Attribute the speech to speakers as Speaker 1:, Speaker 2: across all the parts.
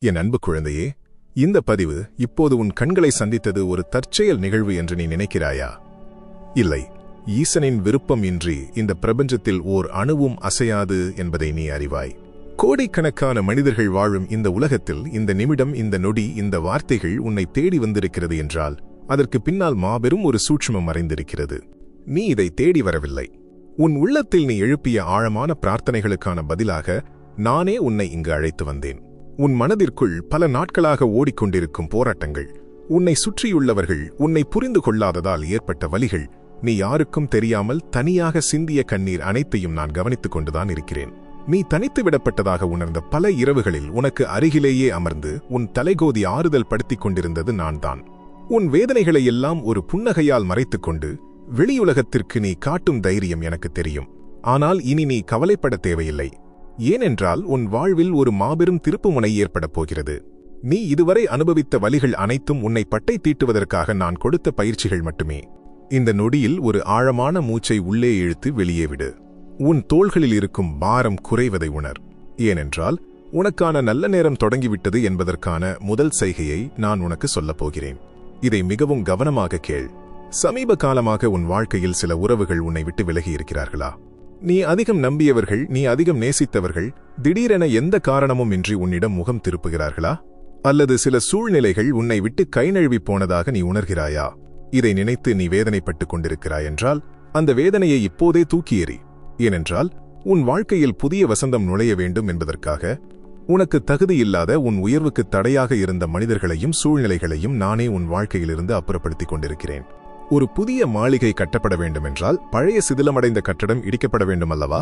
Speaker 1: என் அன்பு குழந்தையே, இந்த பதிவு இப்போது உன் கண்களை சந்தித்தது ஒரு தற்செயல் நிகழ்வு என்று நீ நினைக்கிறாயா? இல்லை, ஈசனின் விருப்பம் இன்றி இந்த பிரபஞ்சத்தில் ஓர் அணுவும் அசையாது என்பதை நீ அறிவாய். கோடிக்கணக்கான மனிதர்கள் வாழும் இந்த உலகத்தில் இந்த நிமிடம், இந்த நொடி, இந்த வார்த்தைகள் உன்னை தேடி வந்திருக்கிறது என்றால் அதற்கு பின்னால் மாபெரும் ஒரு சூட்சுமம் மறைந்திருக்கிறது. நீ இதை தேடி வரவில்லை. உன் உள்ளத்தில் நீ எழுப்பிய ஆழமான பிரார்த்தனைகளுக்கான பதிலாக நானே உன்னை இங்கு அழைத்து வந்தேன். உன் மனதிற்குள் பல நாட்களாக ஓடிக்கொண்டிருக்கும் போராட்டங்கள், உன்னை சுற்றியுள்ளவர்கள் உன்னை புரிந்து கொள்ளாததால் ஏற்பட்ட வலிகள், நீ யாருக்கும் தெரியாமல் தனியாக சிந்திய கண்ணீர் அனைத்தையும் நான் கவனித்துக் கொண்டுதான் இருக்கிறேன். நீ தனித்து விடப்பட்டதாக உணர்ந்த பல இரவுகளில் உனக்கு அருகிலேயே அமர்ந்து உன் தலைகோதி ஆறுதல் படுத்திக் கொண்டிருந்தது நான்தான். உன் வேதனைகளை எல்லாம் ஒரு புன்னகையால் மறைத்துக்கொண்டு வெளியுலகத்திற்கு நீ காட்டும் தைரியம் எனக்கு தெரியும். ஆனால் இனி நீ கவலைப்பட தேவையில்லை. ஏனென்றால் உன் வாழ்வில் ஒரு மாபெரும் திருப்புமுனை ஏற்படப் போகிறது. நீ இதுவரை அனுபவித்த வலிகள் அனைத்தும் உன்னை பட்டை தீட்டுவதற்காக நான் கொடுத்த பயிற்சிகள் மட்டுமே. இந்த நொடியில் ஒரு ஆழமான மூச்சை உள்ளே இழுத்து வெளியே விடு. உன் தோள்களில் இருக்கும் பாரம் குறைவதை உணர். ஏனென்றால் உனக்கான நல்ல நேரம் தொடங்கிவிட்டது என்பதற்கான முதல் செய்கையை நான் உனக்கு சொல்லப் போகிறேன். இதை மிகவும் கவனமாக கேள். சமீப காலமாக உன் வாழ்க்கையில் சில உறவுகள் உன்னை விட்டு விலகி இருக்கிறார்களா? நீ அதிகம் நம்பியவர்கள், நீ அதிகம் நேசித்தவர்கள் திடீரென எந்த காரணமும் இன்றி உன்னிடம் முகம் திருப்புகிறார்களா? அல்லது சில சூழ்நிலைகள் உன்னை விட்டு கை நழுவி போனதாக நீ உணர்கிறாயா? இதை நினைத்து நீ வேதனைப்பட்டுக் கொண்டிருக்கிறாய் என்றால் அந்த வேதனையை இப்போதே தூக்கி எறி. ஏனென்றால் உன் வாழ்க்கையில் புதிய வசந்தம் நுழைய வேண்டும் என்பதற்காக உனக்கு தகுதியில்லாத, உன் உயர்வுக்கு தடையாக இருந்த மனிதர்களையும் சூழ்நிலைகளையும் நானே உன் வாழ்க்கையிலிருந்து அப்புறப்படுத்திக் கொண்டிருக்கிறேன். ஒரு புதிய மாளிகை கட்டப்பட வேண்டுமென்றால் பழைய சிதிலமடைந்த கட்டடம் இடிக்கப்பட வேண்டுமல்லவா?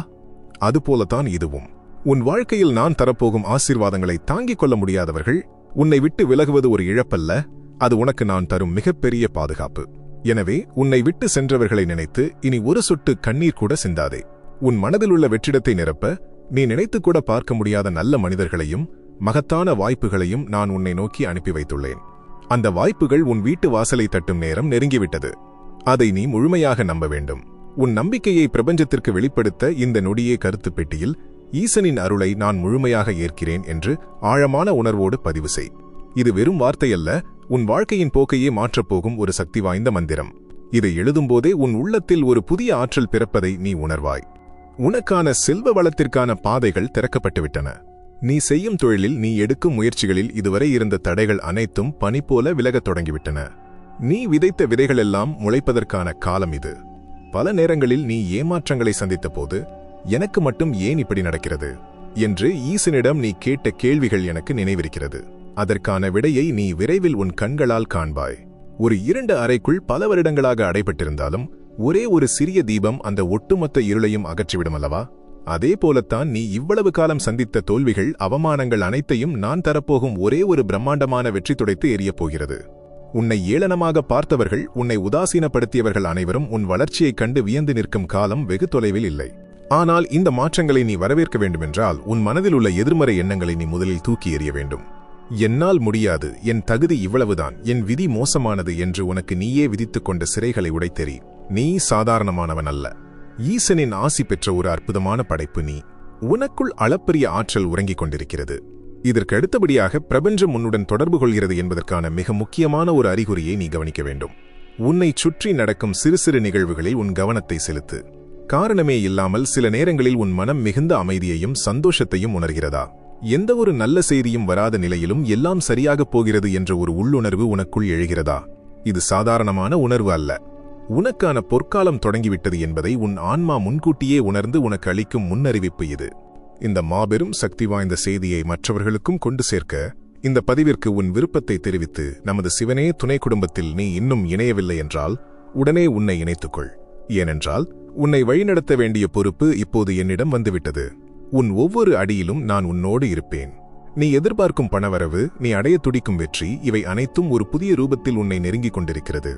Speaker 1: அதுபோலத்தான் இதுவும். உன் வாழ்க்கையில் நான் தரப்போகும் ஆசீர்வாதங்களை தாங்கிக் கொள்ள முடியாதவர்கள் உன்னை விட்டு விலகுவது ஒரு இழப்பல்ல, அது உனக்கு நான் தரும் மிகப்பெரிய பாதுகாப்பு. எனவே உன்னை விட்டு சென்றவர்களை நினைத்து இனி ஒரு சொட்டு கண்ணீர் கூட சிந்தாதே. உன் மனதில் உள்ள வெற்றிடத்தை நிரப்ப நீ நினைத்துக்கூட பார்க்க முடியாத நல்ல மனிதர்களையும் மகத்தான வாய்ப்புகளையும் நான் உன்னை நோக்கி அனுப்பி வைத்துள்ளேன். அந்த வாய்ப்புகள் உன் வீட்டு வாசலை தட்டும் நேரம் நெருங்கிவிட்டது. அதை நீ முழுமையாக நம்ப வேண்டும். உன் நம்பிக்கையை பிரபஞ்சத்திற்கு வெளிப்படுத்த இந்த நொடியே கருத்து பெட்டியில் ஈசனின் அருளை நான் முழுமையாக ஏற்கிறேன் என்று ஆழமான உணர்வோடு பதிவு செய். இது வெறும் வார்த்தையல்ல, உன் வாழ்க்கையின் போக்கையே மாற்றப்போகும் ஒரு சக்தி வாய்ந்த மந்திரம். இதை எழுதும்போதே உன் உள்ளத்தில் ஒரு புதிய ஆற்றல் பிறப்பதை நீ உணர்வாய். உனக்கான செல்வ வளத்திற்கான பாதைகள் திறக்கப்பட்டுவிட்டன. நீ செய்யும் தொழிலில், நீ எடுக்கும் முயற்சிகளில் இதுவரை இருந்த தடைகள் அனைத்தும் பனி போல விலகத் தொடங்கிவிட்டன. நீ விதைத்த விதைகளெல்லாம் முளைப்பதற்கான காலம் இது. பல நேரங்களில் நீ ஏமாற்றங்களை சந்தித்த போது எனக்கு மட்டும் ஏன் இப்படி நடக்கிறது என்று ஈசனிடம் நீ கேட்ட கேள்விகள் எனக்கு நினைவிருக்கிறது. அதற்கான விடையை நீ விரைவில் உன் கண்களால் காண்பாய். ஒரு இருண்ட அறைக்குள் பல வருடங்களாக அடைபட்டிருந்தாலும் ஒரே ஒரு சிறிய தீபம் அந்த ஒட்டுமொத்த இருளையும் அகற்றிவிடுமல்லவா? அதே போலத்தான் நீ இவ்வளவு காலம் சந்தித்த தோல்விகள், அவமானங்கள் அனைத்தையும் நான் தரப்போகும் ஒரே ஒரு பிரம்மாண்டமான வெற்றி துடைத்து எரியப் போகிறது. உன்னை ஏளனமாக பார்த்தவர்கள், உன்னை உதாசீனப்படுத்தியவர்கள் அனைவரும் உன் வளர்ச்சியைக் கண்டு வியந்து நிற்கும் காலம் வெகு தொலைவில் இல்லை. ஆனால் இந்த மாற்றங்களை நீ வரவேற்க வேண்டுமென்றால் உன் மனதில் உள்ள எதிர்மறை எண்ணங்களை நீ முதலில் தூக்கி எறிய வேண்டும். என்னால் முடியாது, என் தகுதி இவ்வளவுதான், என் விதி மோசமானது என்று உனக்கு நீயே விதித்துக் கொண்ட சிறைகளை உடைத்தெறி. நீ சாதாரணமானவன் அல்ல. ஈசனின் ஆசி பெற்ற ஒரு அற்புதமான படைப்பு நீ. உனக்குள் அளப்பரிய ஆற்றல் உறங்கிக் கொண்டிருக்கிறது. இதற்கு அடுத்தபடியாக பிரபஞ்சம் உன்னுடன் தொடர்பு கொள்கிறது என்பதற்கான மிக முக்கியமான ஒரு அறிகுறியை நீ கவனிக்க வேண்டும். உன்னை சுற்றி நடக்கும் சிறு சிறு நிகழ்வுகளில் உன் கவனத்தை செலுத்து. காரணமே இல்லாமல் சில நேரங்களில் உன் மனம் மிகுந்த அமைதியையும் சந்தோஷத்தையும் உணர்கிறதா? எந்த ஒரு நல்ல செய்தியும் வராத நிலையிலும் எல்லாம் சரியாகப் போகிறது என்ற ஒரு உள்ளுணர்வு உனக்குள் எழுகிறதா? இது சாதாரணமான உணர்வு அல்ல. உனக்கான பொற்காலம் தொடங்கிவிட்டது என்பதை உன் ஆன்மா முன்கூட்டியே உணர்ந்து உனக்கு அளிக்கும் முன்னறிவிப்பு இது. இந்த மாபெரும் சக்தி வாய்ந்த செய்தியை மற்றவர்களுக்கும் கொண்டு சேர்க்க இந்த பதிவிற்கு உன் விருப்பத்தை தெரிவித்து, நமது சிவனே துணை குடும்பத்தில் நீ இன்னும் இணையவில்லை என்றால் உடனே உன்னை இணைத்துக்கொள். ஏனென்றால் உன்னை வழிநடத்த வேண்டிய பொறுப்பு இப்போது என்னிடம் வந்துவிட்டது. உன் ஒவ்வொரு அடியிலும் நான் உன்னோடு இருப்பேன். நீ எதிர்பார்க்கும் பணவரவு, நீ அடைய துடிக்கும் வெற்றி, இவை அனைத்தும் ஒரு புதிய ரூபத்தில் உன்னை நெருங்கிக் கொண்டிருக்கிறது.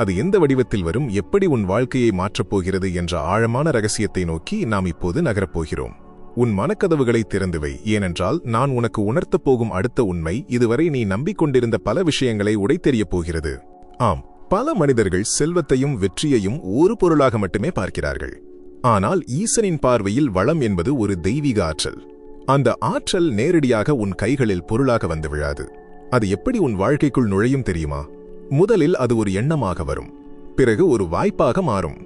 Speaker 1: அது எந்த வடிவத்தில் வரும், எப்படி உன் வாழ்க்கையை மாற்றப்போகிறது என்ற ஆழமான ரகசியத்தை நோக்கி நாம் இப்போது நகரப்போகிறோம். உன் மனக்கதவுகளை திறந்துவை. ஏனென்றால் நான் உனக்கு உணர்த்தப் போகும் அடுத்த உண்மை இதுவரை நீ நம்பிக்கொண்டிருந்த பல விஷயங்களை உடைத்தெறியப் போகிறது. ஆம், பல மனிதர்கள் செல்வத்தையும் வெற்றியையும் ஒரு பொருளாக மட்டுமே பார்க்கிறார்கள். ஆனால் ஈசனின் பார்வையில் வளம் என்பது ஒரு தெய்வீக ஆற்றல். அந்த ஆற்றல் நேரடியாக உன் கைகளில் பொருளாக வந்து விழாது. அது எப்படி உன் வாழ்க்கைக்குள் நுழையும் தெரியுமா? முதலில் அது ஒரு எண்ணமாக வரும், பிறகு ஒரு வாய்ப்பாக மாறும்,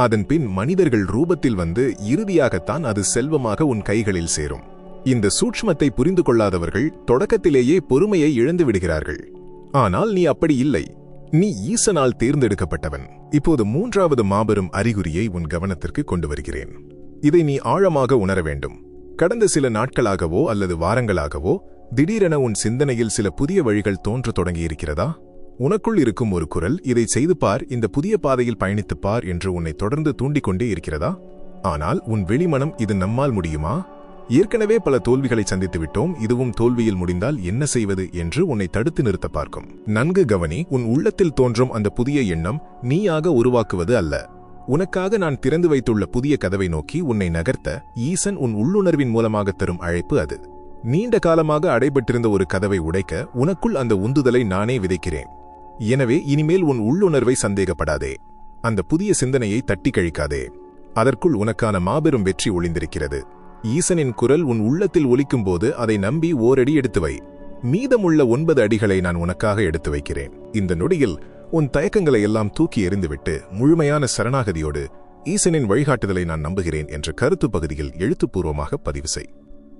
Speaker 1: அதன் பின் மனிதர்கள் ரூபத்தில் வந்து இறுதியாகத்தான் அது செல்வமாக உன் கைகளில் சேரும். இந்த சூட்சுமத்தை புரிந்து கொள்ளாதவர்கள் தொடக்கத்திலேயே பொறுமையை இழந்து விடுகிறார்கள். ஆனால் நீ அப்படி இல்லை. நீ ஈசனால் தேர்ந்தெடுக்கப்பட்டவன். இப்போது மூன்றாவது மாபெரும் அறிகுறியை உன் கவனத்திற்கு கொண்டு வருகிறேன். இதை நீ ஆழமாக உணர வேண்டும். கடந்த சில நாட்களாகவோ அல்லது வாரங்களாகவோ திடீரென உன் சிந்தனையில் சில புதிய வழிகள் தோன்றத் தொடங்கியிருக்கிறதா? உனக்குள் இருக்கும் ஒரு குரல், இதை செய்து பார், இந்த புதிய பாதையில் பயணித்துப் பார் என்று உன்னை தொடர்ந்து தூண்டிக்கொண்டே இருக்கிறதா? ஆனால் உன் வெளிமனம், இது நம்மால் முடியுமா? ஏற்கனவே பல தோல்விகளை சந்தித்து விட்டோம், இதுவும் தோல்வியில் முடிந்தால் என்ன செய்வது என்று உன்னை தடுத்து நிறுத்த பார்க்கும். நன்கு கவனி, உன் உள்ளத்தில் தோன்றும் அந்த புதிய எண்ணம் நீயாக உருவாக்குவது அல்ல. உனக்காக நான் திறந்து வைத்துள்ள புதிய கதவை நோக்கி உன்னை நகர்த்த ஈசன் உன் உள்ளுணர்வின் மூலமாக தரும் அழைப்பு அது. நீண்ட காலமாக அடைபட்டிருந்த ஒரு கதவை உடைக்க உனக்குள் அந்த உந்துதலை நானே விதைக்கிறேன். எனவே இனிமேல் உன் உள்ளுணர்வை சந்தேகப்படாதே. அந்த புதிய சிந்தனையை தட்டி கழிக்காதே. அதற்குள் உனக்கான மாபெரும் வெற்றி ஒளிந்திருக்கிறது. ஈசனின் குரல் உன் உள்ளத்தில் ஒலிக்கும்போது அதை நம்பி ஓரடி எடுத்து வை. மீதமுள்ள 9 அடிகளை நான் உனக்காக எடுத்து வைக்கிறேன். இந்த நொடியில் உன் தயக்கங்களை எல்லாம் தூக்கி எறிந்துவிட்டு முழுமையான சரணாகதியோடு ஈசனின் வழிகாட்டுதலை நான் நம்புகிறேன் என்ற கருத்து பகுதியில் எழுத்துப்பூர்வமாக பதிவு செய்.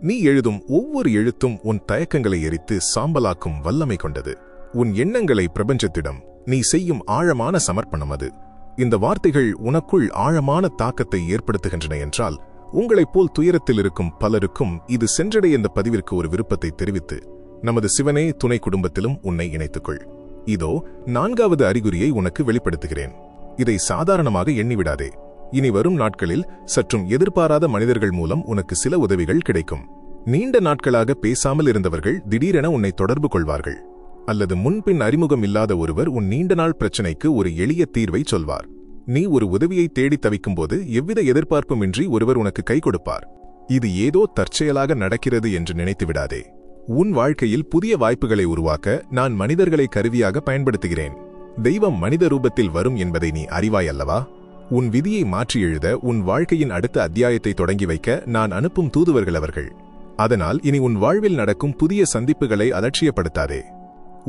Speaker 1: நீ எழுதும் ஒவ்வொரு எழுத்தும் உன் தயக்கங்களை எரித்து சாம்பலாக்கும் வல்லமை கொண்டது. உன் எண்ணங்களை பிரபஞ்சத்திடம் நீ செய்யும் ஆழமான சமர்ப்பணம் அது. இந்த வார்த்தைகள் உனக்குள் ஆழமான தாக்கத்தை ஏற்படுத்துகின்றன என்றால், உங்களைப் போல் துயரத்தில் இருக்கும் பலருக்கும் இது சென்றடைய இந்த பதிவிற்கு ஒரு விருப்பத்தை தெரிவித்து நமது சிவனே துணை குடும்பத்திலும் உன்னை இணைத்துக்கொள். இதோ 4வது அறிகுறியை உனக்கு வெளிப்படுத்துகிறேன். இதை சாதாரணமாக எண்ணிவிடாதே. இனி வரும் நாட்களில் சற்றும் எதிர்பாராத மனிதர்கள் மூலம் உனக்கு சில உதவிகள் கிடைக்கும். நீண்ட நாட்களாக பேசாமல் இருந்தவர்கள் திடீரென உன்னை தொடர்பு கொள்வார்கள். அல்லது முன்பின் அறிமுகம் இல்லாத ஒருவர் உன் நீண்ட நாள் பிரச்சனைக்கு ஒரு எளிய தீர்வை சொல்வார். நீ ஒரு உதவியை தேடி தவிக்கும்போது எவ்வித எதிர்பார்ப்புமின்றி ஒருவர் உனக்கு கை கொடுப்பார். இது ஏதோ தற்செயலாக நடக்கிறது என்று நினைத்து விடாதே. உன் வாழ்க்கையில் புதிய வாய்ப்புகளை உருவாக்க நான் மனிதர்களை கருவியாக பயன்படுத்துகிறேன். தெய்வம் மனித ரூபத்தில் வரும் என்பதை நீ அறிவாய் அல்லவா? உன் விதியை மாற்றி எழுத, உன் வாழ்க்கையின் அடுத்த அத்தியாயத்தை தொடங்கி வைக்க நான் அனுப்பும் தூதுவர்கள் அவர்கள். அதனால் இனி உன் வாழ்வில் நடக்கும் புதிய சந்திப்புகளை அலட்சியப்படுத்தாதே.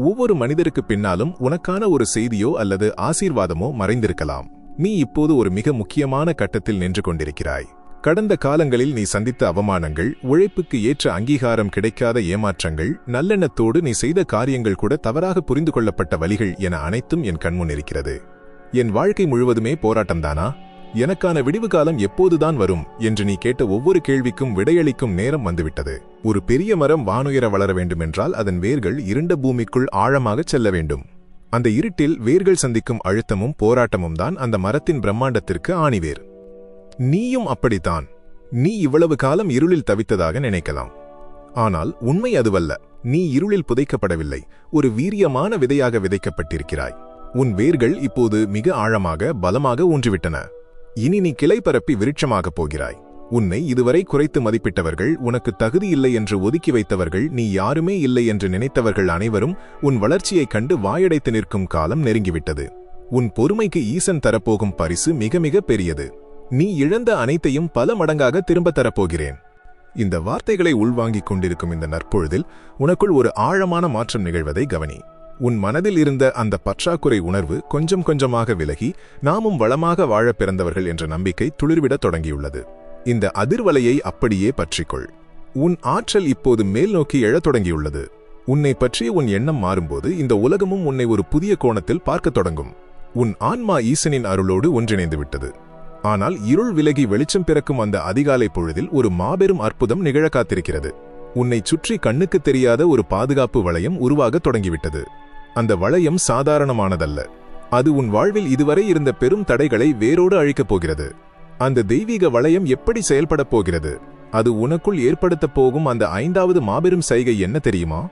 Speaker 1: ஒவ்வொரு மனிதருக்கு பின்னாலும் உனக்கான ஒரு செய்தியோ அல்லது ஆசீர்வாதமோ மறைந்திருக்கலாம். நீ இப்போது ஒரு மிக முக்கியமான கட்டத்தில் நின்று கொண்டிருக்கிறாய். கடந்த காலங்களில் நீ சந்தித்த அவமானங்கள், உழைப்புக்கு ஏற்ற அங்கீகாரம் கிடைக்காத ஏமாற்றங்கள், நல்லெண்ணத்தோடு நீ செய்த காரியங்கள் கூட தவறாக புரிந்து கொள்ளப்பட்ட வழிகள் என அனைத்தும் என் கண்முன் இருக்கிறது. என் வாழ்க்கை முழுவதுமே போராட்டம்தானா? எனக்கான விடிவு காலம் எப்போதுதான் வரும் என்று நீ கேட்ட ஒவ்வொரு கேள்விக்கும் விடையளிக்கும் நேரம் வந்துவிட்டது. ஒரு பெரிய மரம் வானுயர வளர வேண்டுமென்றால் அதன் வேர்கள் இருண்ட பூமிக்குள் ஆழமாகச் செல்ல வேண்டும். அந்த இருட்டில் வேர்கள் சந்திக்கும் அழுத்தமும் போராட்டமும் தான் அந்த மரத்தின் பிரம்மாண்டத்திற்கு ஆணிவேர். நீயும் அப்படித்தான். நீ இவ்வளவு காலம் இருளில் தவித்ததாக நினைக்கலாம். ஆனால் உண்மை அதுவல்ல. நீ இருளில் புதைக்கப்படவில்லை, ஒரு வீரியமான விதையாக விதைக்கப்பட்டிருக்கிறாய். உன் வேர்கள் இப்போது மிக ஆழமாக பலமாக ஊன்றிவிட்டன. இனி நீ கிளை பரப்பி விருட்சமாகப் போகிறாய். உன்னை இதுவரை குறைத்து மதிப்பிட்டவர்கள், உனக்கு தகுதியில்லை என்று ஒதுக்கி வைத்தவர்கள், நீ யாருமே இல்லை என்று நினைத்தவர்கள் அனைவரும் உன் வளர்ச்சியைக் கண்டு வாயடைத்து நிற்கும் காலம் நெருங்கிவிட்டது. உன் பொறுமைக்கு ஈசன் தரப்போகும் பரிசு மிக மிக பெரியது. நீ இழந்த அனைத்தையும் பல மடங்காக திரும்ப தரப்போகிறேன். இந்த வார்த்தைகளை உள்வாங்கிக் கொண்டிருக்கும் இந்த நற்பொழுதில் உனக்குள் ஒரு ஆழமான மாற்றம் நிகழ்வதை கவனி. உன் மனதில் இருந்த அந்த பற்றாக்குறை உணர்வு கொஞ்சம் கொஞ்சமாக விலகி நாமும் வளமாக வாழ பிறந்தவர்கள் என்ற நம்பிக்கை துளிர்விடத் தொடங்கியுள்ளது. இந்த அதிர்வலையை அப்படியே பற்றிக்கொள். உன் ஆற்றல் இப்போது மேல் நோக்கி எழத் தொடங்கியுள்ளது. உன்னை பற்றிய உன் எண்ணம் மாறும்போது இந்த உலகமும் உன்னை ஒரு புதிய கோணத்தில் பார்க்கத் தொடங்கும். உன் ஆன்மா ஈசனின் அருளோடு ஒன்றிணைந்து விட்டது. ஆனால் இருள் விலகி வெளிச்சம் பிறக்கும் அந்த அதிகாலை பொழுதில் ஒரு மாபெரும் அற்புதம் நிகழ காத்திருக்கிறது. உன்னை சுற்றி கண்ணுக்கு தெரியாத ஒரு பாதுகாப்பு வளையம் உருவாகத் தொடங்கிவிட்டது. அந்த வளையம் சாதாரணமானதல்ல. அது உன் வாழ்வில் இதுவரை இருந்த பெரும் தடைகளை வேரோடு அழிக்கப் போகிறது. அந்த தெய்வீக வளையம் எப்படி செயல்படப் போகிறது? அது உனக்குள் ஏற்படுத்தப் போகும் அந்த 5வது மாபெரும் சைகை என்ன தெரியுமா?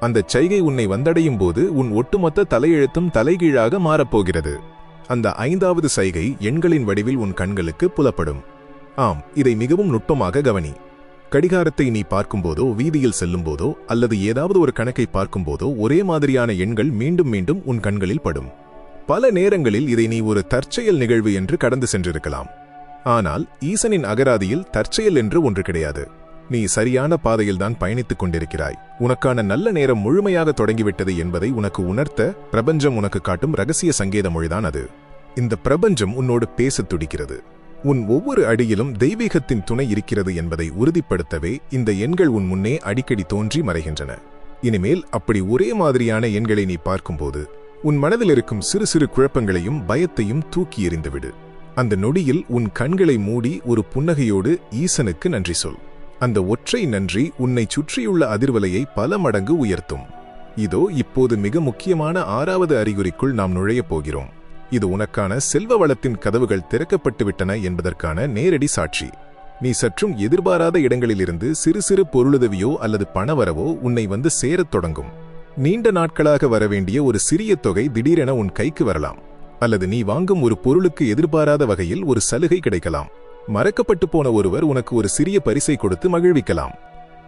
Speaker 1: அந்த சைகை உன்னை வந்தடையும் போது உன் ஒட்டுமொத்த தலையெழுத்தும் தலைகீழாக மாறப்போகிறது. அந்த 5வது சைகை எண்களின் வடிவில் உன் கண்களுக்கு புலப்படும். ஆம், இதை மிகவும் நுட்பமாக கவனி. கடிகாரத்தை நீ பார்க்கும்போதோ, வீதியில் செல்லும்போதோ, அல்லது ஏதாவது ஒரு கணக்கை பார்க்கும்போதோ ஒரே மாதிரியான எண்கள் மீண்டும் மீண்டும் உன் கண்களில் படும். பல நேரங்களில் இதை நீ ஒரு தற்செயல் நிகழ்வு என்று கடந்து சென்றிருக்கலாம். ஆனால் ஈசனின் அகராதியில் தற்செயல் என்று ஒன்று கிடையாது. நீ சரியான பாதையில்தான் பயணித்துக் கொண்டிருக்கிறாய். உனக்கான நல்ல நேரம் முழுமையாக தொடங்கிவிட்டது என்பதை உனக்கு உணர்த்த பிரபஞ்சம் உனக்கு காட்டும் ரகசிய சங்கேத மொழிதான் அது. இந்த பிரபஞ்சம் உன்னோடு பேசத் துடிக்கிறது. உன் ஒவ்வொரு அடியிலும் தெய்வீகத்தின் துணை இருக்கிறது என்பதை உறுதிப்படுத்தவே இந்த எண்கள் உன் முன்னே அடிக்கடி தோன்றி மறைகின்றன. இனிமேல் அப்படி ஒரே மாதிரியான எண்களை நீ பார்க்கும்போது உன் மனதில் இருக்கும் சிறு சிறு குழப்பங்களையும் பயத்தையும் தூக்கி எறிந்துவிடு. அந்த நொடியில் உன் கண்களை மூடி ஒரு புன்னகையோடு ஈசனுக்கு நன்றி சொல். அந்த ஒற்றை நன்றி உன்னை சுற்றியுள்ள அதிர்வலையை பல மடங்கு உயர்த்தும். இதோ இப்போது மிக முக்கியமான 6வது அறிகுறிக்குள் நாம் நுழையப் போகிறோம். இது உனக்கான செல்வ வளத்தின் கதவுகள் திறக்கப்பட்டுவிட்டன என்பதற்கான நேரடி சாட்சி. நீ சற்றும் எதிர்பாராத இடங்களிலிருந்து சிறு சிறு பொருளுதவியோ அல்லது பணவரவோ உன்னை வந்து சேரத் தொடங்கும். நீண்ட நாட்களாக வரவேண்டிய ஒரு சிறிய தொகை திடீரென உன் கைக்கு வரலாம். அல்லது நீ வாங்கும் ஒரு பொருளுக்கு எதிர்பாராத வகையில் ஒரு சலுகை கிடைக்கலாம். மறக்கப்பட்டு போன ஒருவர் உனக்கு ஒரு சிறிய பரிசை கொடுத்து மகிழ்விக்கலாம்.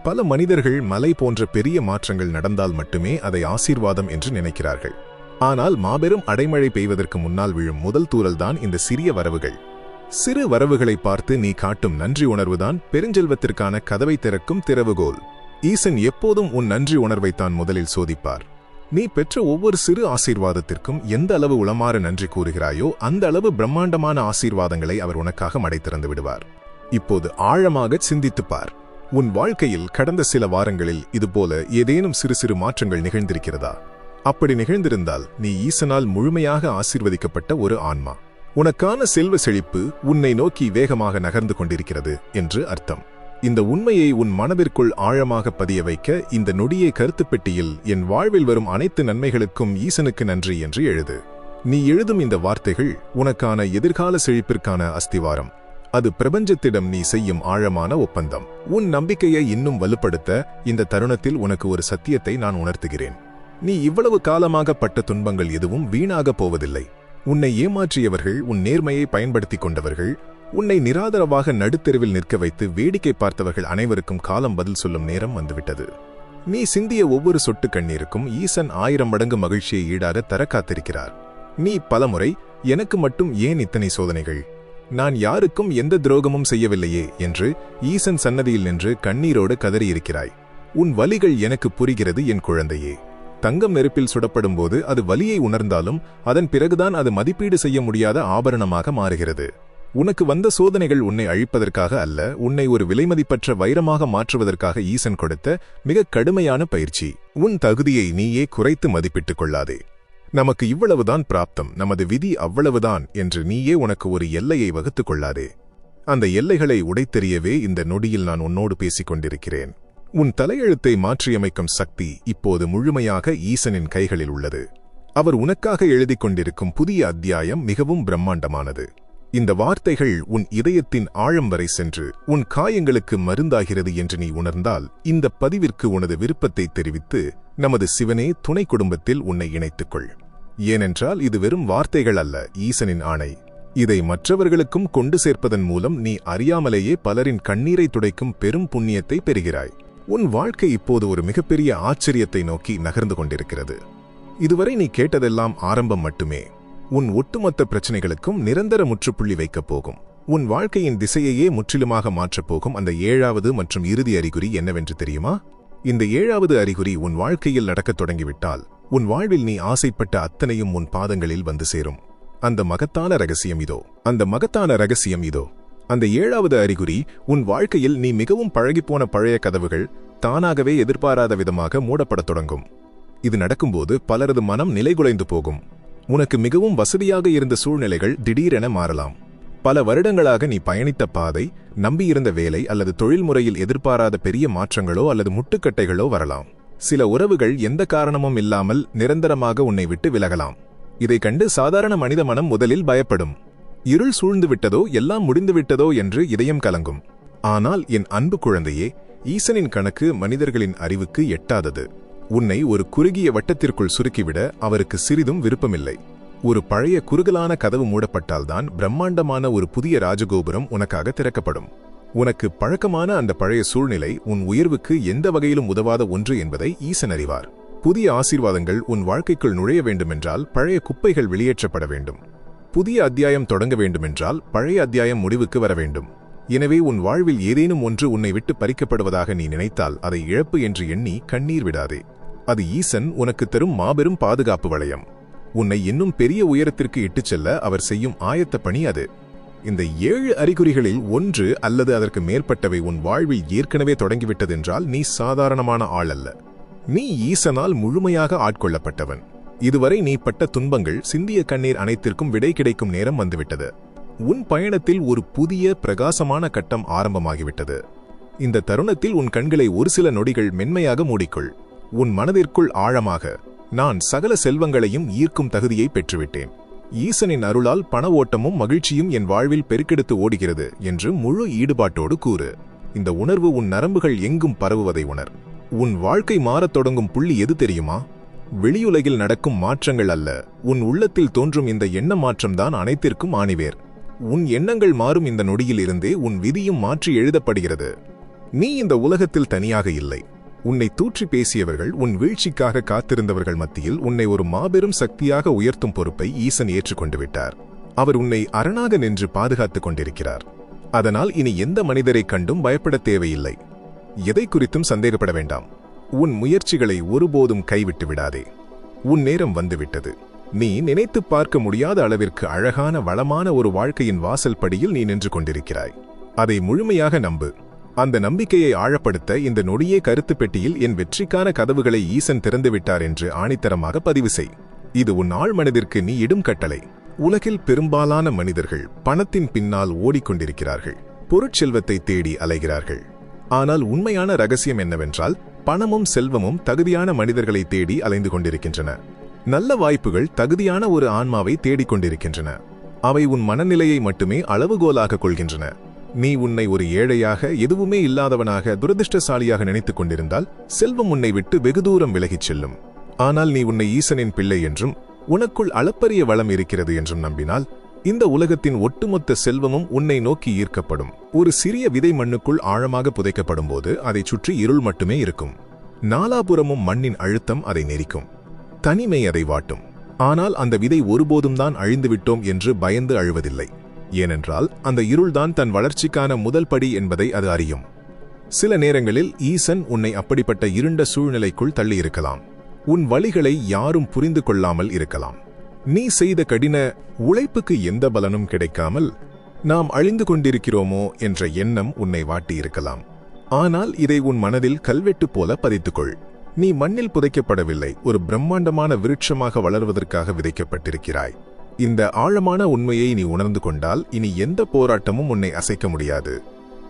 Speaker 1: பல மனிதர்கள் மலை போன்ற பெரிய மாற்றங்கள் நடந்தால் மட்டுமே அதை ஆசீர்வாதம் என்று நினைக்கிறார்கள். ஆனால் மாபெரும் அடைமழை பெய்வதற்கு முன்னால் விழும் முதல் தூறல்தான் இந்த சிறிய வரவுகள். சிறு வரவுகளை பார்த்து நீ காட்டும் நன்றி உணர்வுதான் பெருஞ்செல்வத்திற்கான கதவை திறக்கும் திறவுகோல். ஈசன் எப்போதும் உன் நன்றி உணர்வைத்தான் முதலில் சோதிப்பார். நீ பெற்ற ஒவ்வொரு சிறு ஆசீர்வாதத்திற்கும் எந்த அளவு உளமாற நன்றி கூறுகிறாயோ அந்த அளவு பிரம்மாண்டமான ஆசீர்வாதங்களை அவர் உனக்காக மடை திறந்து விடுவார். இப்போது ஆழமாக சிந்தித்துப்பார். உன் வாழ்க்கையில் கடந்த சில வாரங்களில் இதுபோல ஏதேனும் சிறு சிறு மாற்றங்கள் நிகழ்ந்திருக்கிறதா? அப்படி நிகழ்ந்திருந்தால் நீ ஈசனால் முழுமையாக ஆசீர்வதிக்கப்பட்ட ஒரு ஆன்மா. உனக்கான செல்வ செழிப்பு உன்னை நோக்கி வேகமாக நகர்ந்து கொண்டிருக்கிறது என்று அர்த்தம். இந்த உண்மையை உன் மனதிற்குள் ஆழமாக பதிய வைக்க இந்த நொடியை கருத்துப் பெட்டியில் என் வாழ்வில் வரும் அனைத்து நன்மைகளுக்கும் ஈசனுக்கு நன்றி என்று எழுது. நீ எழுதும் இந்த வார்த்தைகள் உனக்கான எதிர்கால செழிப்பிற்கான அஸ்திவாரம். அது பிரபஞ்சத்திடம் நீ செய்யும் ஆழமான ஒப்பந்தம். உன் நம்பிக்கையை இன்னும் வலுப்படுத்த இந்த தருணத்தில் உனக்கு ஒரு சத்தியத்தை நான் உணர்த்துகிறேன். நீ இவ்வளவு காலமாக பட்ட துன்பங்கள் எதுவும் வீணாக போவதில்லை. உன்னை ஏமாற்றியவர்கள், உன் நேர்மையை பயன்படுத்திக் கொண்டவர்கள், உன்னை நிராதரவாக நடுத்தெருவில் நிற்க வைத்து வேடிக்கை பார்த்தவர்கள் அனைவருக்கும் காலம் பதில் சொல்லும் நேரம் வந்துவிட்டது. நீ சிந்திய ஒவ்வொரு சொட்டு கண்ணீருக்கும் ஈசன் 1000 மடங்கு மகிழ்ச்சியை ஈடாத தர காத்திருக்கிறார். நீ பலமுறை எனக்கு மட்டும் ஏன் இத்தனை சோதனைகள், நான் யாருக்கும் எந்த துரோகமும் செய்யவில்லையே என்று ஈசன் சன்னதியில் நின்று கண்ணீரோடு கதறியிருக்கிறாய். உன் வலிகள் எனக்கு புரிகிறது என் குழந்தையே. தங்கம் நெருப்பில் சுடப்படும் போது அது வலியை உணர்ந்தாலும் அதன் பிறகுதான் அது மதிப்பீடு செய்ய முடியாத ஆபரணமாக மாறுகிறது. உனக்கு வந்த சோதனைகள் உன்னை அழிப்பதற்காக அல்ல, உன்னை ஒரு விலைமதிப்பற்ற வைரமாக மாற்றுவதற்காக ஈசன் கொடுத்த மிக கடுமையான பயிற்சி. உன் தகுதியை நீயே குறைத்து மதிப்பிட்டுக் கொள்ளாதே. நமக்கு இவ்வளவுதான் பிராப்தம், நமது விதி அவ்வளவுதான் என்று நீயே உனக்கு ஒரு எல்லையை வகுத்துக் கொள்ளாதே. அந்த எல்லைகளை உடைத்தெறியவே இந்த நொடியில் நான் உன்னோடு பேசிக் கொண்டிருக்கிறேன். உன் தலையெழுத்தை மாற்றியமைக்கும் சக்தி இப்போது முழுமையாக ஈசனின் கைகளில் உள்ளது. அவர் உனக்காக எழுதிக் கொண்டிருக்கும் புதிய அத்தியாயம் மிகவும் பிரம்மாண்டமானது. இந்த வார்த்தைகள் உன் இதயத்தின் ஆழம் வரை சென்று உன் காயங்களுக்கு மருந்தாகிறது என்று நீ உணர்ந்தால் இந்த பதிவிற்கு உனது விருப்பத்தை தெரிவித்து நமது சிவனே துணை குடும்பத்தில் உன்னை இணைத்துக்கொள். ஏனென்றால் இது வெறும் வார்த்தைகள் அல்ல, ஈசனின் ஆணை. இதை மற்றவர்களுக்கும் கொண்டு சேர்ப்பதன் மூலம் நீ அறியாமலேயே பலரின் கண்ணீரை துடைக்கும் பெரும் புண்ணியத்தை பெறுகிறாய். உன் வாழ்க்கை இப்போது ஒரு மிகப்பெரிய ஆச்சரியத்தை நோக்கி நகர்ந்து கொண்டிருக்கிறது. இதுவரை நீ கேட்டதெல்லாம் ஆரம்பம் மட்டுமே. உன் ஒட்டுமொத்த பிரச்சனைகளுக்கும் நிரந்தர முற்றுப்புள்ளி வைக்கப் போகும். உன் வாழ்க்கையின் திசையையே முற்றிலுமாக மாற்றப் போகும் அந்த 7வது மற்றும் இறுதி அறிகுறி என்னவென்று தெரியுமா? இந்த 7வது அறிகுறி உன் வாழ்க்கையில் நடக்கத் தொடங்கிவிட்டால் உன் வாழ்வில் நீ ஆசைப்பட்ட அத்தனையும் உன் பாதங்களில் வந்து சேரும். அந்த மகத்தான ரகசியம் இதோ. அந்த 7வது அறிகுறி உன் வாழ்க்கையில் நீ மிகவும் பழகிப்போன பழைய கதவுகள் தானாகவே எதிர்பாராத விதமாக மூடப்படத் தொடங்கும். இது நடக்கும்போது பலரது மனம் நிலைகுலைந்து போகும். உனக்கு மிகவும் வசதியாக இருந்த சூழ்நிலைகள் திடீரென மாறலாம். பல வருடங்களாக நீ பயணித்த பாதை, நம்பியிருந்த வேலை அல்லது தொழில்முறையில் எதிர்பாராத பெரிய மாற்றங்களோ அல்லது முட்டுக்கட்டைகளோ வரலாம். சில உறவுகள் எந்த காரணமும் இல்லாமல் நிரந்தரமாக உன்னை விட்டு விலகலாம். இதை கண்டு சாதாரண மனித மனம் முதலில் பயப்படும். இருள் சூழ்ந்து விட்டதோ, எல்லாம் முடிந்துவிட்டதோ என்று இதயம் கலங்கும். ஆனால் என் அன்பு குழந்தையே, ஈசனின் கணக்கு மனிதர்களின் அறிவுக்கு எட்டாதது. உன்னை ஒரு குறுகிய வட்டத்திற்குள் சுருக்கிவிட அவருக்கு சிறிதும் விருப்பமில்லை. ஒரு பழைய குறுகலான கதவு மூடப்பட்டால்தான் பிரம்மாண்டமான ஒரு புதிய ராஜகோபுரம் உனக்காக திறக்கப்படும். உனக்கு பழக்கமான அந்த பழைய சூழ்நிலை உன் உயர்வுக்கு எந்த வகையிலும் உதவாத ஒன்று என்பதை ஈசன் அறிவார். புதிய ஆசீர்வாதங்கள் உன் வாழ்க்கைக்குள் நுழைய வேண்டுமென்றால் பழைய குப்பைகள் வெளியேற்றப்பட வேண்டும். புதிய அத்தியாயம் தொடங்க வேண்டுமென்றால் பழைய அத்தியாயம் முடிவுக்கு வர வேண்டும். எனவே உன் வாழ்வில் ஏதேனும் ஒன்று உன்னை விட்டு பறிக்கப்படுவதாக நீ நினைத்தால் அதை இழப்பு என்று எண்ணி கண்ணீர் விடாதே. அது ஈசன் உனக்கு தரும் மாபெரும் பாதுகாப்பு வளையம். உன்னை இன்னும் பெரிய உயரத்திற்கு இட்டுச் செல்ல அவர் செய்யும் ஆயத்த பணி அது. இந்த 7 அறிகுறிகளில் ஒன்று அல்லது அதற்கு மேற்பட்டவை உன் வாழ்வில் ஏற்கனவே தொடங்கிவிட்டதென்றால் நீ சாதாரணமான ஆள் அல்ல. நீ ஈசனால் முழுமையாக ஆட்கொள்ளப்பட்டவன். இதுவரை நீ பட்ட துன்பங்கள், சிந்திய கண்ணீர் அனைத்திற்கும் விடை கிடைக்கும் நேரம் வந்துவிட்டது. உன் பயணத்தில் ஒரு புதிய பிரகாசமான கட்டம் ஆரம்பமாகிவிட்டது. இந்த தருணத்தில் உன் கண்களை ஒரு சில நொடிகள் மென்மையாக மூடிக்கொள். உன் மனதிற்குள் ஆழமாக, நான் சகல செல்வங்களையும் ஈர்க்கும் தகுதியை பெற்றுவிட்டேன். ஈசனின் அருளால் பண ஓட்டமும் மகிழ்ச்சியும் என் வாழ்வில் பெருக்கெடுத்து ஓடுகிறது என்று முழு ஈடுபாட்டோடு கூறு. இந்த உணர்வு உன் நரம்புகள் எங்கும் பரவுவதை உணர். உன் வாழ்க்கை மாறத் தொடங்கும் புள்ளி எது தெரியுமா? வெளியுலகில் நடக்கும் மாற்றங்கள் அல்ல, உன் உள்ளத்தில் தோன்றும் இந்த எண்ண மாற்றம்தான் அனைத்திற்கும் ஆணிவேர். உன் எண்ணங்கள் மாறும் இந்த நொடியில் இருந்தே உன் விதியும் மாற்றி எழுதப்படுகிறது. நீ இந்த உலகத்தில் தனியாக இல்லை. உன்னை தூற்றி பேசியவர்கள், உன் வீழ்ச்சிக்காக காத்திருந்தவர்கள் மத்தியில் உன்னை ஒரு மாபெரும் சக்தியாக உயர்த்தும் பொறுப்பை ஈசன் ஏற்றுக்கொண்டு விட்டார். அவர் உன்னை அரணாக நின்று பாதுகாத்துக் கொண்டிருக்கிறார். அதனால் இனி எந்த மனிதரைக் கண்டும் பயப்பட தேவையில்லை. எதை குறித்தும் சந்தேகப்பட வேண்டாம். உன் முயற்சிகளை ஒருபோதும் கைவிட்டு விடாதே. உன் நேரம் வந்துவிட்டது. நீ நினைத்து பார்க்க முடியாத அளவிற்கு அழகான வளமான ஒரு வாழ்க்கையின் வாசல் படியில் நீ நின்று கொண்டிருக்கிறாய். அதை முழுமையாக நம்பு. அந்த நம்பிக்கையை ஆழப்படுத்த இந்த நொடியே கருத்து பெட்டியில் என் வெற்றிக்கான கதவுகளை ஈசன் திறந்துவிட்டார் என்று ஆணித்தரமாக பதிவு செய். இது உன் ஆழ் மனதிற்கு நீ இடும் கட்டளை. உலகில் பெரும்பாலான மனிதர்கள் பணத்தின் பின்னால் ஓடிக்கொண்டிருக்கிறார்கள், பொருட்செல்வத்தை தேடி அலைகிறார்கள். ஆனால் உண்மையான ரகசியம் என்னவென்றால், பணமும் செல்வமும் தகுதியான மனிதர்களை தேடி அலைந்து கொண்டிருக்கின்றன. நல்ல வாய்ப்புகள் தகுதியான ஒரு ஆன்மாவை தேடிக்கொண்டிருக்கின்றன. அவை உன் மனநிலையை மட்டுமே அளவுகோலாக கொள்கின்றன. நீ உன்னை ஒரு ஏழையாக, எதுவுமே இல்லாதவனாக, துரதிருஷ்டசாலியாக நினைத்துக் கொண்டிருந்தால் செல்வம் உன்னை விட்டு வெகு தூரம் விலகிச் செல்லும். ஆனால் நீ உன்னை ஈசனின் பிள்ளை என்றும் உனக்குள் அளப்பரிய வளம் இருக்கிறது என்றும் நம்பினால் இந்த உலகத்தின் ஒட்டுமொத்த செல்வமும் உன்னை நோக்கி ஈர்க்கப்படும். ஒரு சிறிய விதை மண்ணுக்குள் ஆழமாக புதைக்கப்படும் போது அதை சுற்றி இருள் மட்டுமே இருக்கும். நாலாபுறமும் மண்ணின் அழுத்தம் அதை நெரிக்கும். தனிமை அதை வாட்டும். ஆனால் அந்த விதை ஒருபோதும் தான் அழிந்துவிட்டோம் என்று பயந்து அழுவதில்லை. ஏனென்றால் அந்த இருள்தான் தன் வளர்ச்சிக்கான முதல் படி என்பதை அது அறியும். சில நேரங்களில் ஈசன் உன்னை அப்படிப்பட்ட இருண்ட சூழ்நிலைக்குள் தள்ளியிருக்கலாம். உன் வழிகளை யாரும் புரிந்து கொள்ளாமல் இருக்கலாம். நீ செய்த கடின உழைப்புக்கு எந்த பலனும் கிடைக்காமல் நாம் அழிந்து கொண்டிருக்கிறோமோ என்ற எண்ணம் உன்னை வாட்டியிருக்கலாம். ஆனால் இதை உன் மனதில் கல்வெட்டு போல பதித்துக்கொள். நீ மண்ணில் புதைக்கப்படவில்லை, ஒரு பிரம்மாண்டமான விருட்சமாக வளர்வதற்காக விதைக்கப்பட்டிருக்கிறாய். இந்த ஆழமான உண்மையை நீ உணர்ந்து கொண்டால் இனி எந்த போராட்டமும் உன்னை அசைக்க முடியாது.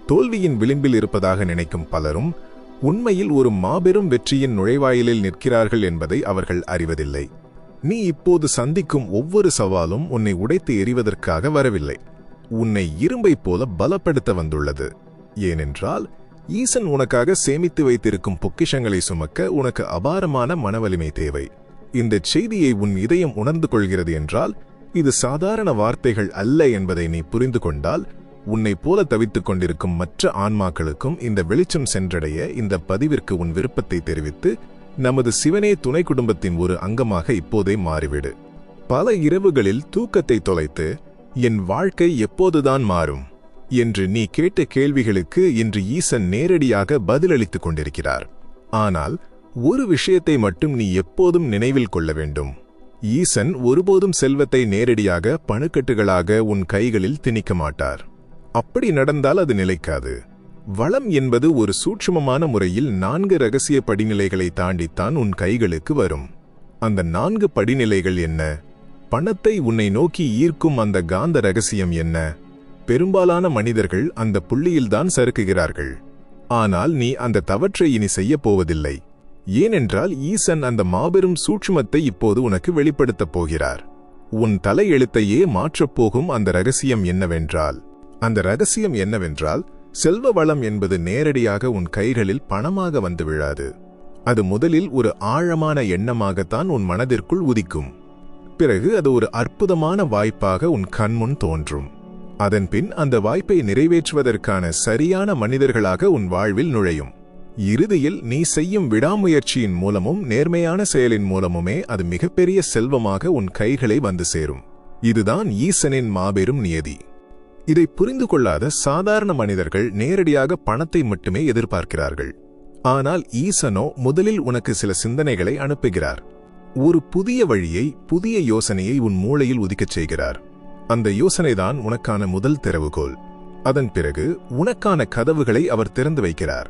Speaker 1: தோல்வியின் விளிம்பில் இருப்பதாக நினைக்கும் பலரும் உண்மையில் ஒரு மாபெரும் வெற்றியின் நுழைவாயிலில் நிற்கிறார்கள் என்பதை அவர்கள் அறிவதில்லை. நீ இப்போது சந்திக்கும் ஒவ்வொரு சவாலும் உன்னை உடைத்து எறிவதற்காக வரவில்லை, உன்னை இரும்பைப் போல பலப்படுத்த வந்துள்ளது. ஏனென்றால் ஈசன் உனக்காக சேமித்து வைத்திருக்கும் பொக்கிஷங்களை சுமக்க உனக்கு அபாரமான மனவலிமை தேவை. இந்த செய்தியை உன் இதயம் உணர்ந்து கொள்கிறது என்றால் இது சாதாரண வார்த்தைகள் அல்ல என்பதை நீ புரிந்து கொண்டால், உன்னை போல தவித்துக் கொண்டிருக்கும் மற்ற ஆன்மாக்களுக்கும் இந்த வெளிச்சம் சென்றடைய இந்த பதிவிற்கு உன் விருப்பத்தை தெரிவித்து நமது சிவனே துணை குடும்பத்தின் ஒரு அங்கமாக இப்போதே மாறிவிடு. பல இரவுகளில் தூக்கத்தை தொலைத்து என் வாழ்க்கை எப்போதுதான் மாறும் என்று நீ கேட்ட கேள்விகளுக்கு இன்று ஈசன் நேரடியாக பதிலளித்துக் கொண்டிருக்கிறார். ஆனால் ஒரு விஷயத்தை மட்டும் நீ எப்போதும் நினைவில் கொள்ள வேண்டும். ஈசன் ஒருபோதும் செல்வத்தை நேரடியாக பணுக்கட்டுகளாக உன் கைகளில் திணிக்க மாட்டார். அப்படி நடந்தால் அது நிலைக்காது. வளம் என்பது ஒரு சூட்சுமமான முறையில் 4 ரகசிய படிநிலைகளை தாண்டித்தான் உன் கைகளுக்கு வரும். அந்த 4 படிநிலைகள் என்ன? பணத்தை உன்னை நோக்கி ஈர்க்கும் அந்த காந்த ரகசியம் என்ன? பெரும்பாலான மனிதர்கள் அந்த புள்ளியில்தான் சறுக்குகிறார்கள். ஆனால் நீ அந்த தவற்றை இனி செய்யப் போவதில்லை. ஏனென்றால் ஈசன் அந்த மாபெரும் சூட்சுமத்தை இப்போது உனக்கு வெளிப்படுத்தப் போகிறார். உன் தலை எழுத்தையே மாற்றப்போகும் அந்த ரகசியம் என்னவென்றால் செல்வ வளம் என்பது நேரடியாக உன் கைகளில் பணமாக வந்து விழாது. அது முதலில் ஒரு ஆழமான எண்ணமாகத்தான் உன் மனதிற்குள் உதிக்கும். பிறகு அது ஒரு அற்புதமான வாய்ப்பாக உன் கண்முன் தோன்றும். அதன்பின் அந்த வாய்ப்பை நிறைவேற்றுவதற்கான சரியான மனிதர்களாக உன் வாழ்வில் நுழையும். இறுதியில் நீ செய்யும் விடாமுயற்சியின் மூலமும் நேர்மையான செயலின் மூலமுமே அது மிகப்பெரிய செல்வமாக உன் கைகளை வந்து சேரும். இதுதான் ஈசனின் மாபெரும் நியதி. இதை புரிந்து கொள்ளாத சாதாரண மனிதர்கள் நேரடியாக பணத்தை மட்டுமே எதிர்பார்க்கிறார்கள். ஆனால் ஈசனோ முதலில் உனக்கு சில சிந்தனைகளை அனுப்புகிறார். ஒரு புதிய வழியை, புதிய யோசனையை உன் மூளையில் உதிக்கச் செய்கிறார். அந்த யோசனைதான் உனக்கான முதல் திறவுகோல். அதன் பிறகு உனக்கான கதவுகளை அவர் திறந்து வைக்கிறார்.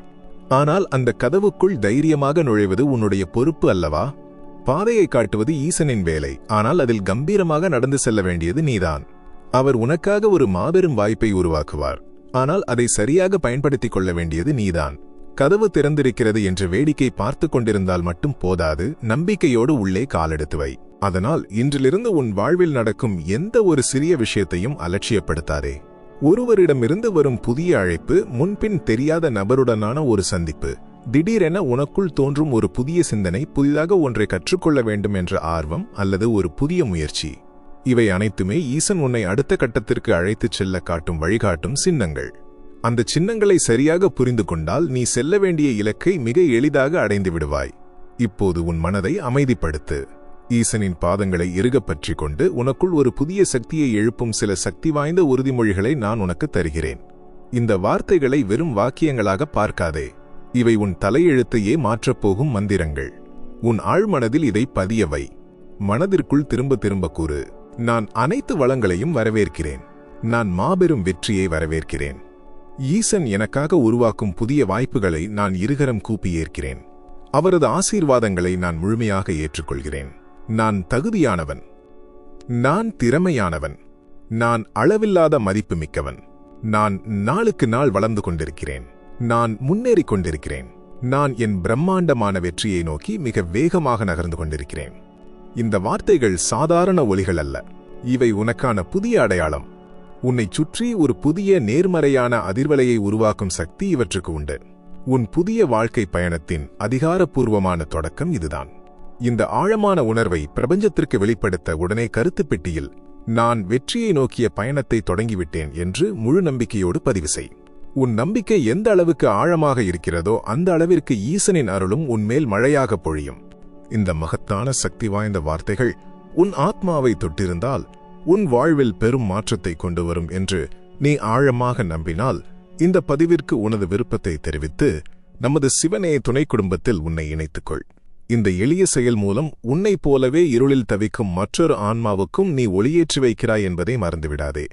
Speaker 1: ஆனால் அந்த கதவுக்குள் தைரியமாக நுழைவது உன்னுடைய பொறுப்பு அல்லவா? பாதையை காட்டுவது ஈசனின் வேலை, ஆனால் அதில் கம்பீரமாக நடந்து செல்ல வேண்டியது நீதான். அவர் உனக்காக ஒரு மாபெரும் வாய்ப்பை உருவாக்குவார், ஆனால் அதை சரியாக பயன்படுத்திக் கொள்ள வேண்டியது நீதான். கதவு திறந்திருக்கிறது என்று வேடிக்கை பார்த்து கொண்டிருந்தால் மட்டும் போதாது, நம்பிக்கையோடு உள்ளே காலெடுத்து வை. அதனால் இன்றிலிருந்து உன் வாழ்வில் நடக்கும் எந்த ஒரு சிறிய விஷயத்தையும் அலட்சியப்படுத்தாதே. ஒருவரிடமிருந்து வரும் புதிய அழைப்பு, முன்பின் தெரியாத நபருடனான ஒரு சந்திப்பு, திடீரென உனக்குள் தோன்றும் ஒரு புதிய சிந்தனை, புதிதாக ஒன்றை கற்றுக்கொள்ள வேண்டும் என்ற ஆர்வம் அல்லது ஒரு புதிய முயற்சி, இவை அனைத்துமே ஈசன் உன்னை அடுத்த கட்டத்திற்கு அழைத்துச் செல்ல காட்டும் வழிகாட்டும் சின்னங்கள். அந்த சின்னங்களை சரியாக புரிந்து கொண்டால் நீ செல்ல வேண்டிய இலக்கை மிக எளிதாக அடைந்து விடுவாய். இப்போது உன் மனதை அமைதிப்படுத்து. ஈசனின் பாதங்களை இறுகப் பற்றிக் கொண்டு உனக்குள் ஒரு புதிய சக்தியை எழுப்பும் சில சக்தி வாய்ந்த உறுதிமொழிகளை நான் உனக்கு தருகிறேன். இந்த வார்த்தைகளை வெறும் வாக்கியங்களாக பார்க்காதே. இவை உன் தலையெழுத்தையே மாற்றப்போகும் மந்திரங்கள். உன் ஆழ்மனதில் இதை பதிய வை. மனதிற்குள் திரும்ப திரும்ப கூறு, நான் அனைத்து வளங்களையும் வரவேற்கிறேன். நான் மாபெரும் வெற்றியை வரவேற்கிறேன். ஈசன் எனக்காக உருவாக்கும் புதிய வாய்ப்புகளை நான் இருகரம் கூப்பி ஏற்கிறேன். அவரது ஆசீர்வாதங்களை நான் முழுமையாக ஏற்றுக்கொள்கிறேன். நான் தகுதியானவன். நான் திறமையானவன். நான் அளவில்லாத மதிப்புமிக்கவன். நான் நாளுக்கு நாள் வளர்ந்து கொண்டிருக்கிறேன். நான் முன்னேறிக் கொண்டிருக்கிறேன். நான் என் பிரம்மாண்டமான வெற்றியை நோக்கி மிக வேகமாக நகர்ந்து கொண்டிருக்கிறேன். இந்த வார்த்தைகள் சாதாரண ஒலிகள் அல்ல. இவை உனக்கான புதிய அடையாளம். உன்னை சுற்றி ஒரு புதிய நேர்மறையான அதிர்வலையை உருவாக்கும் சக்தி இவற்றுக்கு உண்டு. உன் புதிய வாழ்க்கை பயணத்தின் அதிகாரப்பூர்வமான தொடக்கம் இதுதான். இந்த ஆழமான உணர்வை பிரபஞ்சத்திற்கு வெளிப்படுத்த உடனே கருத்து பெட்டியில் நான் வெற்றியை நோக்கிய பயணத்தை தொடங்கிவிட்டேன் என்று முழு நம்பிக்கையோடு பதிவு செய். உன் நம்பிக்கை எந்த அளவுக்கு ஆழமாக இருக்கிறதோ அந்த அளவிற்கு ஈசனின் அருளும் உன்மேல் மழையாக பொழியும். இந்த மகத்தான சக்தி வாய்ந்த வார்த்தைகள் உன் ஆத்மாவை தொட்டிருந்தால் உன் வாழ்வில் பெரும் மாற்றத்தை கொண்டு வரும் என்று நீ ஆழமாக நம்பினால் இந்த பதிவிற்கு உனது விருப்பத்தை தெரிவித்து நமது சிவனே துணை குடும்பத்தில் உன்னை இணைத்துக்கொள். இந்த எளிய செயல் மூலம் உன்னை போலவே இருளில் தவிக்கும் மற்றொரு ஆன்மாவுக்கும் நீ ஒளியேற்றி வைக்கிறாய் என்பதை மறந்துவிடாதே.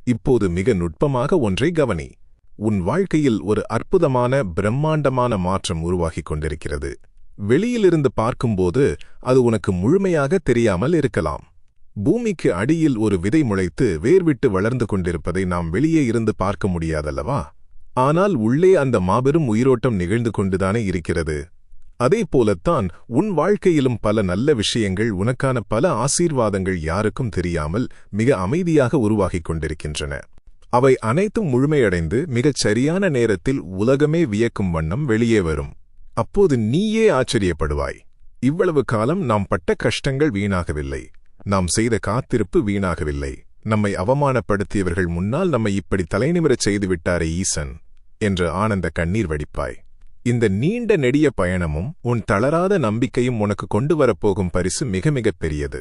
Speaker 1: இப்போது மிக நுட்பமாக ஒன்றை கவனி. உன் வாழ்க்கையில் ஒரு அற்புதமான பிரம்மாண்டமான மாற்றம் உருவாகிக் கொண்டிருக்கிறது. வெளியிலிருந்து பார்க்கும்போது அது உனக்கு முழுமையாக தெரியாமல் இருக்கலாம். பூமிக்கு அடியில் ஒரு விதை முளைத்து வேர்விட்டு வளர்ந்து கொண்டிருப்பதை நாம் வெளியே இருந்து பார்க்க முடியாதல்லவா? ஆனால் உள்ளே அந்த மாபெரும் உயிரோட்டம் நிகழ்ந்து கொண்டுதானே இருக்கிறது. அதே போலத்தான் உன் வாழ்க்கையிலும் பல நல்ல விஷயங்கள், உனக்கான பல ஆசீர்வாதங்கள் யாருக்கும் தெரியாமல் மிக அமைதியாக உருவாகிக் கொண்டிருக்கின்றன. அவை அனைத்தும் முழுமையடைந்து மிகச் சரியான நேரத்தில் உலகமே வியக்கும் வண்ணம் வெளியே வரும். அப்போது நீயே ஆச்சரியப்படுவாய். இவ்வளவு காலம் நாம் பட்ட கஷ்டங்கள் வீணாகவில்லை. நாம் செய்த காத்திருப்பு வீணாகவில்லை. நம்மை அவமானப்படுத்தியவர்கள் முன்னால் நம்மை இப்படி தலைநிமிரச் செய்துவிட்டாரே ஈசன் என்று ஆனந்த கண்ணீர் வடிப்பாய். இந்த நீண்ட நெடிய பயணமும் உன் தளராத நம்பிக்கையும் உனக்கு கொண்டு வரப்போகும் பரிசு மிக மிக பெரியது.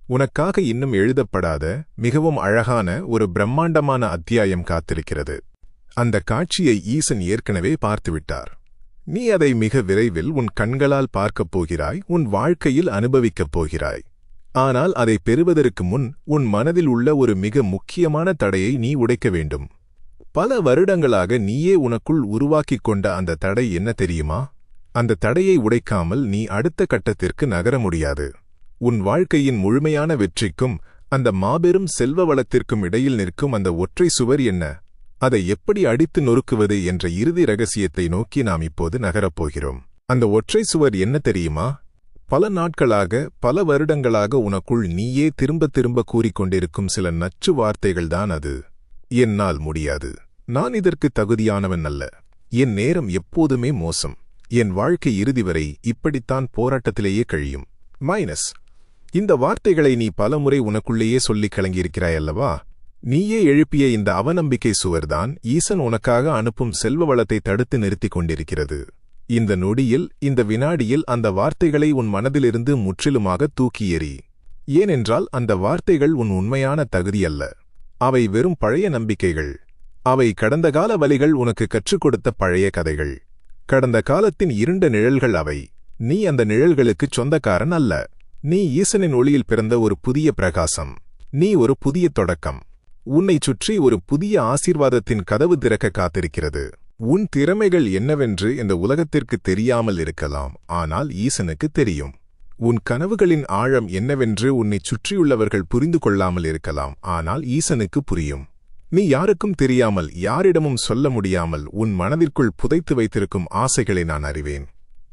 Speaker 1: உனக்காக இன்னும் எழுதப்படாத மிகவும் அழகான ஒரு பிரம்மாண்டமான அத்தியாயம் காத்திருக்கிறது. அந்த காட்சியை ஈசன் ஏற்கனவே பார்த்துவிட்டார். நீ அதை மிக விரைவில் உன் கண்களால் பார்க்கப் போகிறாய், உன் வாழ்க்கையில் அனுபவிக்கப் போகிறாய். ஆனால் அதை பெறுவதற்கு முன் உன் மனதில் உள்ள ஒரு மிக முக்கியமான தடையை நீ உடைக்க வேண்டும். பல வருடங்களாக நீயே உனக்குள் உருவாக்கிக் கொண்ட அந்த தடை என்ன தெரியுமா? அந்த தடையை உடைக்காமல் நீ அடுத்த கட்டத்திற்கு நகர முடியாது. உன் வாழ்க்கையின் முழுமையான வெற்றிக்கும் அந்த மாபெரும் செல்வ வளத்திற்கும் இடையில் நிற்கும் அந்த ஒற்றை சுவர் என்ன? அதை எப்படி அடித்து நொறுக்குவது என்ற இறுதி ரகசியத்தை நோக்கி நாம் இப்போது நகரப்போகிறோம். அந்த ஒற்றை சுவர் என்ன தெரியுமா? பல நாட்களாக, பல வருடங்களாக உனக்குள் நீயே திரும்ப திரும்ப கூறிக்கொண்டிருக்கும் சில நச்சு வார்த்தைகள்தான் அது. என்னால் முடியாது, நான் இதற்கு தகுதியானவன் அல்ல, என் நேரம் எப்போதுமே மோசம், என் வாழ்க்கை இறுதி வரை இப்படித்தான் போராட்டத்திலேயே கழியும். இந்த வார்த்தைகளை நீ பலமுறை உனக்குள்ளேயே சொல்லிக் கலங்கியிருக்கிறாயல்லவா? நீயே எழுப்பிய இந்த அவநம்பிக்கை சுவர்தான் ஈசன் உனக்காக அனுப்பும் செல்வ வளத்தை தடுத்து நிறுத்திக் கொண்டிருக்கிறது. இந்த நொடியில், இந்த வினாடியில் அந்த வார்த்தைகளை உன் மனதிலிருந்து முற்றிலுமாக தூக்கி எறி. ஏனென்றால் அந்த வார்த்தைகள் உன் உண்மையான தகுதி அல்ல. அவை வெறும் பழைய நம்பிக்கைகள். அவை கடந்த கால வலிகள் உனக்கு கற்றுக் கொடுத்த பழைய கதைகள். கடந்த காலத்தின் இருண்ட நிழல்கள் அவை. நீ அந்த நிழல்களுக்குச் சொந்தக்காரன் அல்ல. நீ ஈசனின் ஒளியில் பிறந்த ஒரு புதிய பிரகாசம். நீ ஒரு புதிய தொடக்கம். உன்னைச் சுற்றி ஒரு புதிய ஆசீர்வாதத்தின் கதவு திறக்க காத்திருக்கிறது. உன் திறமைகள் என்னவென்று இந்த உலகத்திற்கு தெரியாமல் இருக்கலாம், ஆனால் ஈசனுக்கு தெரியும். உன் கனவுகளின் ஆழம் என்னவென்று உன்னைச் சுற்றியுள்ளவர்கள் புரிந்து கொள்ளாமல் இருக்கலாம், ஆனால் ஈசனுக்கு புரியும். நீ யாருக்கும் தெரியாமல், யாரிடமும் சொல்ல முடியாமல் உன் மனதிற்குள் புதைத்து வைத்திருக்கும் ஆசைகளை நான் அறிவேன்.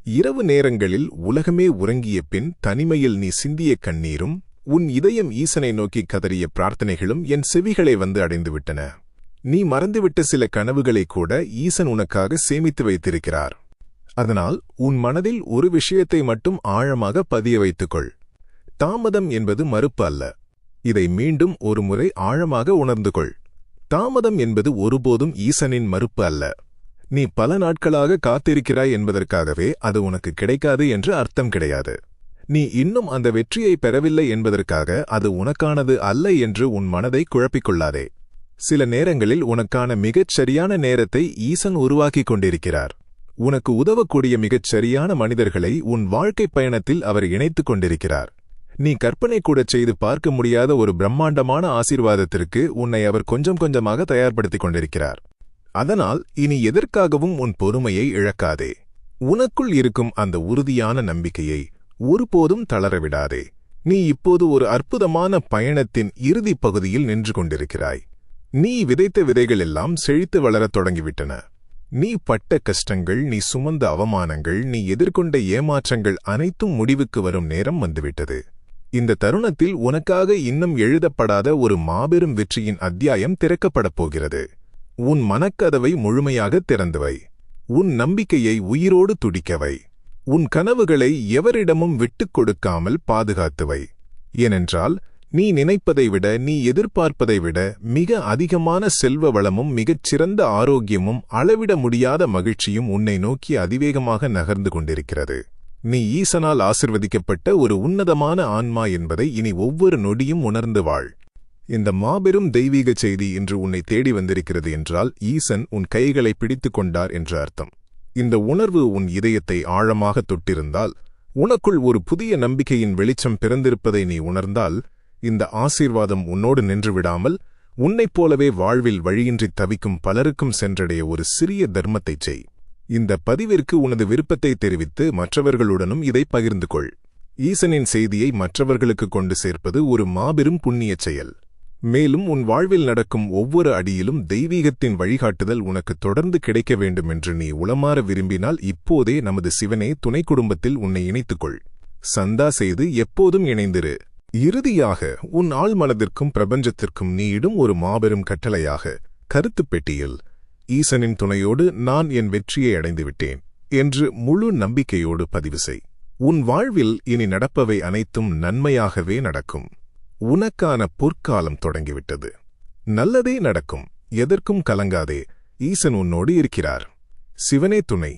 Speaker 1: இரவு நேரங்களில் உலகமே உறங்கிய பின் தனிமையில் நீ சிந்திய கண்ணீரும் உன் இதயம் ஈசனை நோக்கி கதறிய பிரார்த்தனைகளும் என் செவிகளை வந்து அடைந்துவிட்டன. நீ மறந்துவிட்ட சில கனவுகளை கூட ஈசன் உனக்காக சேமித்து வைத்திருக்கிறார். அதனால் உன் மனதில் ஒரு விஷயத்தை மட்டும் ஆழமாக பதிய வைத்துக்கொள். தாமதம் என்பது மறுப்பு அல்ல. இதை மீண்டும் ஒரு முறை ஆழமாக உணர்ந்து கொள். தாமதம் என்பது ஒருபோதும் ஈசனின் மறுப்பு அல்ல. நீ பல நாட்களாக காத்திருக்கிறாய் என்பதற்காகவே அது உனக்கு கிடைக்காது என்று அர்த்தம் கிடையாது. நீ இன்னும் அந்த வெற்றியை பெறவில்லை என்பதற்காக அது உனக்கானது அல்ல என்று உன் மனதை குழப்பிக்கொள்ளாதே. சில நேரங்களில் உனக்கான மிகச் சரியான நேரத்தை ஈசன் உருவாக்கிக் கொண்டிருக்கிறார். உனக்கு உதவக்கூடிய மிகச் சரியான மனிதர்களை உன் வாழ்க்கைப் பயணத்தில் அவர் இணைத்துக் கொண்டிருக்கிறார். நீ கற்பனை கூட செய்து பார்க்க முடியாத ஒரு பிரம்மாண்டமான ஆசீர்வாதத்திற்கு உன்னை அவர் கொஞ்சம் கொஞ்சமாக தயார்படுத்திக் கொண்டிருக்கிறார். அதனால் இனி எதற்காகவும் உன் பொறுமையை இழக்காதே. உனக்குள் இருக்கும் அந்த உறுதியான நம்பிக்கையை ஒருபோதும் தளரவிடாதே. நீ இப்போது ஒரு அற்புதமான பயணத்தின் இறுதிப் பகுதியில் நின்று கொண்டிருக்கிறாய். நீ விதைத்த விதைகள் எல்லாம் செழித்து வளரத் தொடங்கிவிட்டன. நீ பட்ட கஷ்டங்கள், நீ சுமந்த அவமானங்கள், நீ எதிர்கொண்ட ஏமாற்றங்கள் அனைத்தும் முடிவுக்கு வரும் நேரம் வந்துவிட்டது. இந்த தருணத்தில் உனக்காக இன்னும் எழுதப்படாத ஒரு மாபெரும் வெற்றியின் அத்தியாயம் திறக்கப்படப் போகிறது. உன் மனக்கதவை முழுமையாக திறந்துவை. உன் நம்பிக்கையை உயிரோடு துடிக்கவை. உன் கனவுகளை எவரிடமும் விட்டுக் கொடுக்காமல் பாதுகாத்துவை. ஏனென்றால் நீ நினைப்பதை விட, நீ எதிர்பார்ப்பதை விட மிக அதிகமான செல்வ வளமும் மிகச் சிறந்த ஆரோக்கியமும் அளவிட முடியாத மகிழ்ச்சியும் உன்னை நோக்கி அதிவேகமாக நகர்ந்து கொண்டிருக்கிறது. நீ ஈசனால் ஆசிர்வதிக்கப்பட்ட ஒரு உன்னதமான ஆன்மா என்பதை இனி ஒவ்வொரு நொடியும் உணர்ந்து வாழ். இந்த மாபெரும் தெய்வீக செய்தி இன்று உன்னை தேடி வந்திருக்கிறது என்றால் ஈசன் உன் கைகளை பிடித்துக் கொண்டார் என்று அர்த்தம். இந்த உணர்வு உன் இதயத்தை ஆழமாக தொட்டிருந்தால், உனக்குள் ஒரு புதிய நம்பிக்கையின் வெளிச்சம் பிறந்திருப்பதை நீ உணர்ந்தால், இந்த ஆசீர்வாதம் உன்னோடு நின்றுவிடாமல் உன்னைப் போலவே வாழ்வில் வழியின்றி தவிக்கும் பலருக்கும் சென்றடைய ஒரு சிறிய தர்மத்தைச் செய். இந்த பதிவிற்கு உனது விருப்பத்தை தெரிவித்து மற்றவர்களுடனும் இதை பகிர்ந்து கொள். ஈசனின் செய்தியை மற்றவர்களுக்கு கொண்டு சேர்ப்பது ஒரு மாபெரும் புண்ணியச் செயல். மேலும் உன் வாழ்வில் நடக்கும் ஒவ்வொரு அடியிலும் தெய்வீகத்தின் வழிகாட்டுதல் உனக்கு தொடர்ந்து கிடைக்க வேண்டும் என்று நீ உளமாற விரும்பினால் இப்போதே நமது சிவனே துணை குடும்பத்தில் உன்னை இணைத்துக்கொள். சந்தா செய்து எப்போதும் இணைந்திரு. இறுதியாக உன் ஆழ்மனதிற்கும் பிரபஞ்சத்திற்கும் நீ இடும் ஒரு மாபெரும் கட்டளையாக கருத்துப் பெட்டியில் ஈசனின் துணையோடு நான் என் வெற்றியை அடைந்துவிட்டேன் என்று முழு நம்பிக்கையோடு பதிவு செய். உன் வாழ்வில் இனி நடப்பவை அனைத்தும் நன்மையாகவே நடக்கும். உனக்கான பொற்காலம் தொடங்கிவிட்டது. நல்லதே நடக்கும். எதற்கும் கலங்காதே. ஈசன் உன்னோடு இருக்கிறார். சிவனே துணை.